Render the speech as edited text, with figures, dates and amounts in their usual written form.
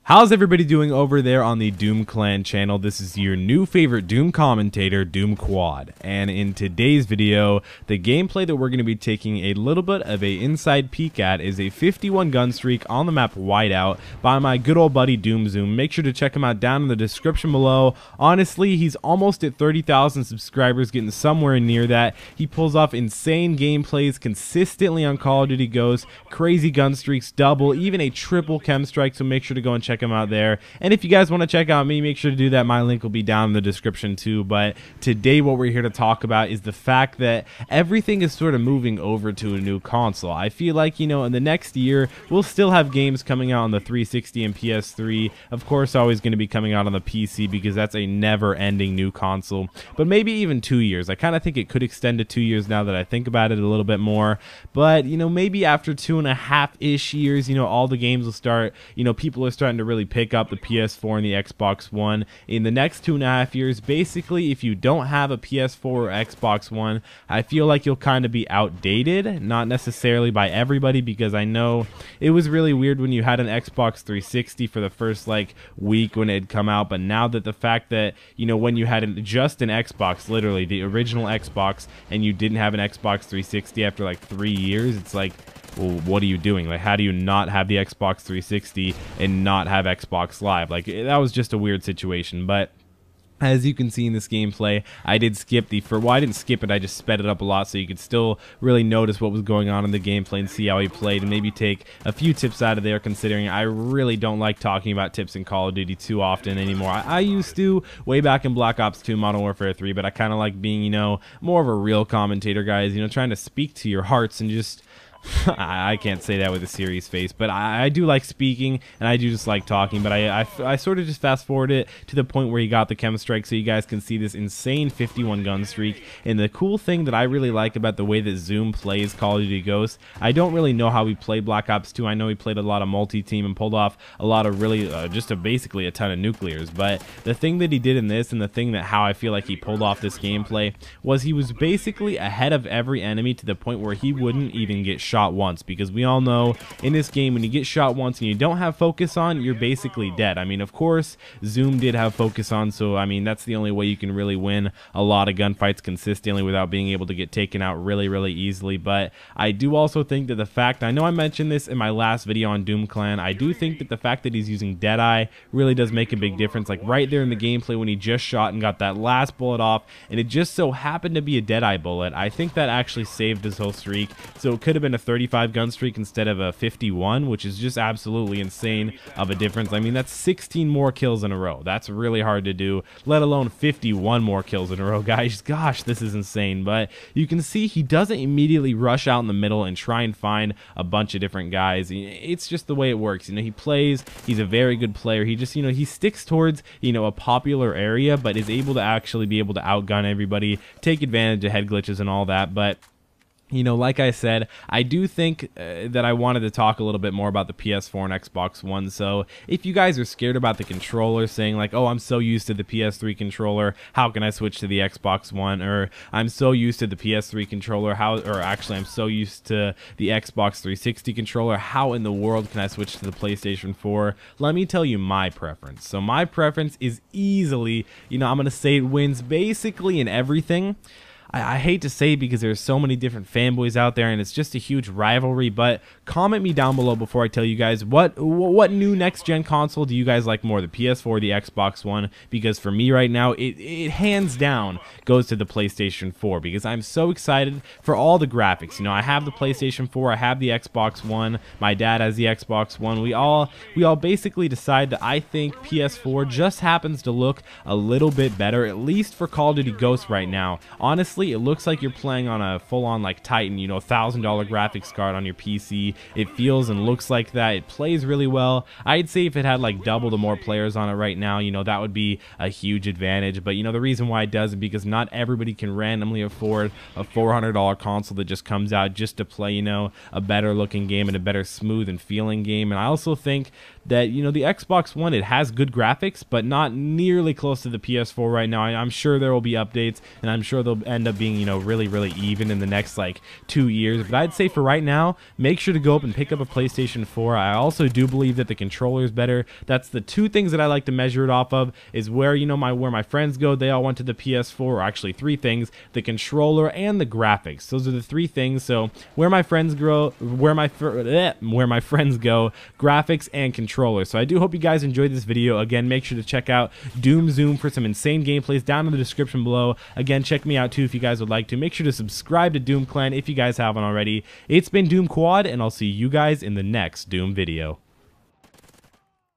How's everybody doing over there on the Doom Clan channel? This is your new favorite Doom commentator, Doom Quad. And in today's video, the gameplay that we're going to be taking a little bit of a inside peek at is a 51 gun streak on the map Whiteout by my good old buddy Doom Zoom. Make sure to check him out down in the description below. Honestly, he's almost at 30,000 subscribers, getting somewhere near that. He pulls off insane gameplays consistently on Call of Duty Ghosts, crazy gun streaks, double, even a triple chem strike, so make sure to go and check him out there. And if you guys want to check out me, make sure to do that. My link will be down in the description too. But today what we're here to talk about is the fact that everything is sort of moving over to a new console. I feel like, you know, in the next year we'll still have games coming out on the 360 and PS3. Of course, always going to be coming out on the PC because that's a never-ending new console. But maybe even 2 years. I kind of think it could extend to 2 years now that I think about it a little bit more. But, you know, maybe after 2.5-ish years, you know, all the games will start, you know, people are starting to really pick up the PS4 and the Xbox One. In the next 2.5 years, basically, if you don't have a PS4 or Xbox One, I feel like you'll kind of be outdated. Not necessarily by everybody, because I know it was really weird when you had an Xbox 360 for the first like week when it had come out, but now that the fact that, you know, when you had just an Xbox, literally the original Xbox, and you didn't have an Xbox 360 after like 3 years, it's like, well, what are you doing? Like, how do you not have the Xbox 360 and not have Xbox Live? Like, that was just a weird situation. But as you can see in this gameplay, I did skip well, I didn't skip it, I just sped it up a lot so you could still really notice what was going on in the gameplay and see how he played, and maybe take a few tips out of there, considering I really don't like talking about tips in Call of Duty too often anymore. I used to way back in Black Ops 2, Modern Warfare 3, but I kind of like being, you know, more of a real commentator, guys, you know, trying to speak to your hearts and just I can't say that with a serious face, but I do like speaking, and I do just like talking, but I sort of just fast forward it to the point where he got the chem strike so you guys can see this insane 51 gun streak. And the cool thing that I really like about the way that Zoom plays Call of Duty Ghosts, I don't really know how he played Black Ops 2. I know he played a lot of multi-team and pulled off a lot of really basically a ton of nuclears, but the thing that he did in this, and the thing that how I feel like he pulled off this gameplay, was he was basically ahead of every enemy to the point where he wouldn't even get shot once, because we all know in this game when you get shot once and you don't have focus on, you're basically dead. I mean, of course Zoom did have focus on, so I mean that's the only way you can really win a lot of gunfights consistently without being able to get taken out really easily. But I do also think that the fact, I know I mentioned this in my last video on Doom Clan, I do think that the fact that he's using Deadeye really does make a big difference. Like right there in the gameplay when he just shot and got that last bullet off, and it just so happened to be a Deadeye bullet, I think that actually saved his whole streak. So it could have been a 35 gun streak instead of a 51, which is just absolutely insane of a difference. I mean, that's 16 more kills in a row. That's really hard to do, let alone 51 more kills in a row, guys. Gosh, this is insane. But you can see he doesn't immediately rush out in the middle and try and find a bunch of different guys. It's just the way it works. You know, he plays, he's a very good player. He just, you know, he sticks towards, you know, a popular area, but is able to actually be able to outgun everybody, take advantage of head glitches and all that. But you know, like I said, I do think that I wanted to talk a little bit more about the PS4 and Xbox One. So if you guys are scared about the controller, saying like, oh, I'm so used to the PS3 controller, how can I switch to the Xbox One? Or I'm so used to the PS3 controller, I'm so used to the Xbox 360 controller, how in the world can I switch to the PlayStation 4? Let me tell you my preference. So my preference is easily, you know, I'm going to say it wins basically in everything. I hate to say it because there's so many different fanboys out there and it's just a huge rivalry, but comment me down below before I tell you guys what new next-gen console do you guys like more, the PS4 or the Xbox One? Because for me right now, it hands down goes to the PlayStation 4 because I'm so excited for all the graphics. You know, I have the PlayStation 4, I have the Xbox One, my dad has the Xbox One. We all basically decide that I think PS4 just happens to look a little bit better, at least for Call of Duty Ghosts right now. Honestly, it looks like you're playing on a full-on like Titan, you know, $1,000 graphics card on your PC. It feels and looks like that. It plays really well. I'd say if it had like double the more players on it right now, you know, that would be a huge advantage. But you know, the reason why it does is because not everybody can randomly afford a $400 console that just comes out just to play, you know, a better looking game and a better smooth and feeling game. And I also think that, you know, the Xbox One, it has good graphics, but not nearly close to the PS4 right now. I'm sure there will be updates, and I'm sure they'll end up being, you know, really even in the next like 2 years. But I'd say for right now, make sure to go up and pick up a PlayStation 4. I also do believe that the controller is better. That's the two things that I like to measure it off of, is where, you know, where my friends go, they all went to the PS4, or actually three things: the controller and the graphics. Those are the three things. So where my friends go, graphics and controller. So I do hope you guys enjoyed this video. Again, make sure to check out Doom Zoom for some insane gameplays down in the description below. Again, check me out too if you guys would like to. Make sure to subscribe to Doom Clan if you guys haven't already. It's been Doom Quad, and I'll see you guys in the next Doom video.